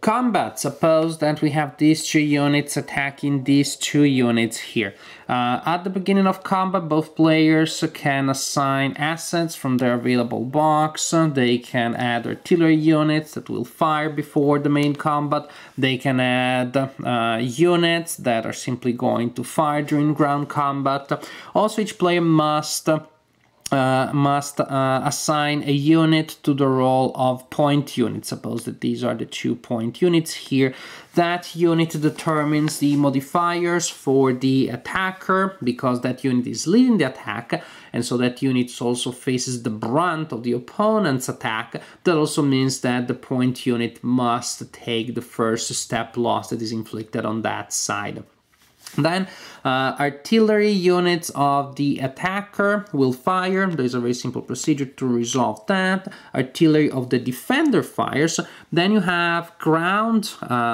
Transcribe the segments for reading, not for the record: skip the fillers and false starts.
Combat. Suppose that we have these two units attacking these two units here. At the beginning of combat, both players can assign assets from their available box. They can add artillery units that will fire before the main combat. They can add units that are simply going to fire during ground combat. Also, each player must assign a unit to the role of point unit. Suppose that these are the 2 point units here. That unit determines the modifiers for the attacker, because that unit is leading the attack, and so that unit also faces the brunt of the opponent's attack. That also means that the point unit must take the first step loss that is inflicted on that side. Then artillery units of the attacker will fire. There's a very simple procedure to resolve that. Artillery of the defender fires. Then you have ground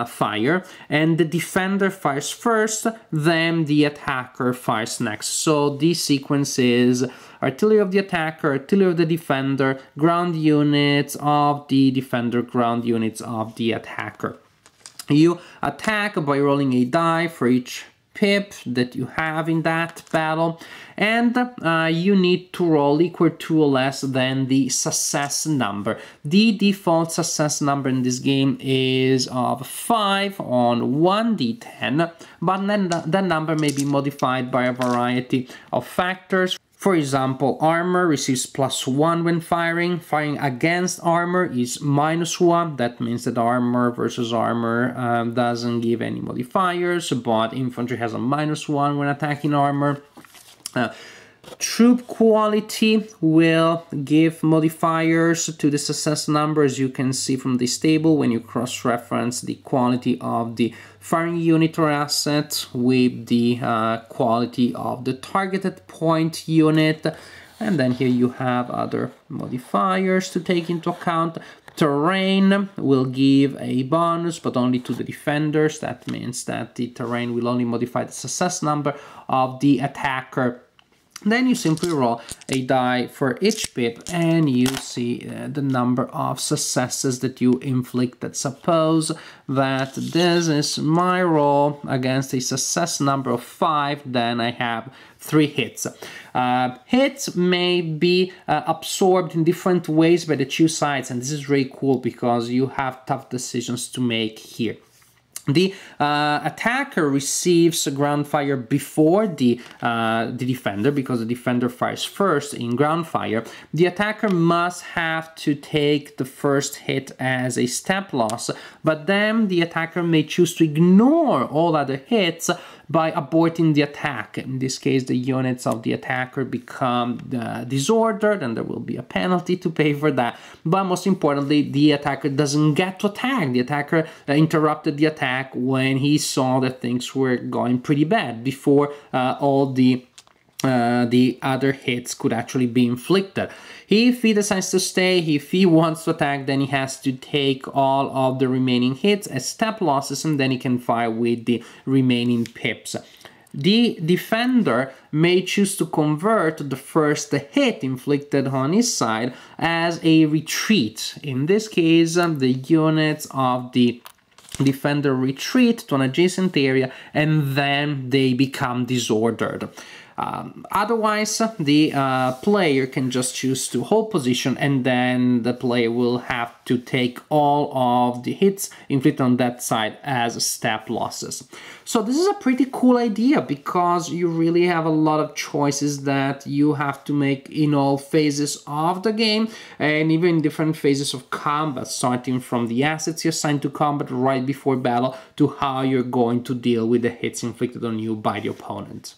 fire, and the defender fires first, then the attacker fires next. So this sequence is artillery of the attacker, artillery of the defender, ground units of the defender, ground units of the attacker. You attack by rolling a die for each pip that you have in that battle, and you need to roll equal to or less than the success number. The default success number in this game is of 5 on 1d10, but then that number may be modified by a variety of factors. For example, armor receives +1 when firing. Firing against armor is -1. That means that armor versus armor doesn't give any modifiers, but infantry has a -1 when attacking armor. Troop quality will give modifiers to the success number, as you can see from this table when you cross-reference the quality of the firing unit or asset with the quality of the targeted point unit. And then here you have other modifiers to take into account. Terrain will give a bonus, but only to the defenders. That means that the terrain will only modify the success number of the attacker. Then you simply roll a die for each pip, and you see the number of successes that you inflicted. Suppose that this is my roll against a success number of 5, then I have 3 hits. Hits may be absorbed in different ways by the two sides, and this is really cool because you have tough decisions to make here. The attacker receives ground fire before the defender, because the defender fires first in ground fire. The attacker must have to take the first hit as a step loss, but then the attacker may choose to ignore all other hits by aborting the attack. In this case, the units of the attacker become disordered, and there will be a penalty to pay for that. But most importantly, the attacker doesn't get to attack. The attacker interrupted the attack when he saw that things were going pretty bad, before all the other hits could actually be inflicted. If he decides to stay, if he wants to attack, then he has to take all of the remaining hits as step losses, and then he can fire with the remaining pips. The defender may choose to convert the first hit inflicted on his side as a retreat. In this case, the units of the defender retreat to an adjacent area, and then they become disordered. Otherwise, the player can just choose to hold position, and then the player will have to take all of the hits inflicted on that side as step losses. So this is a pretty cool idea, because you really have a lot of choices that you have to make in all phases of the game, and even in different phases of combat, starting from the assets you assign to combat right before battle to how you're going to deal with the hits inflicted on you by the opponent.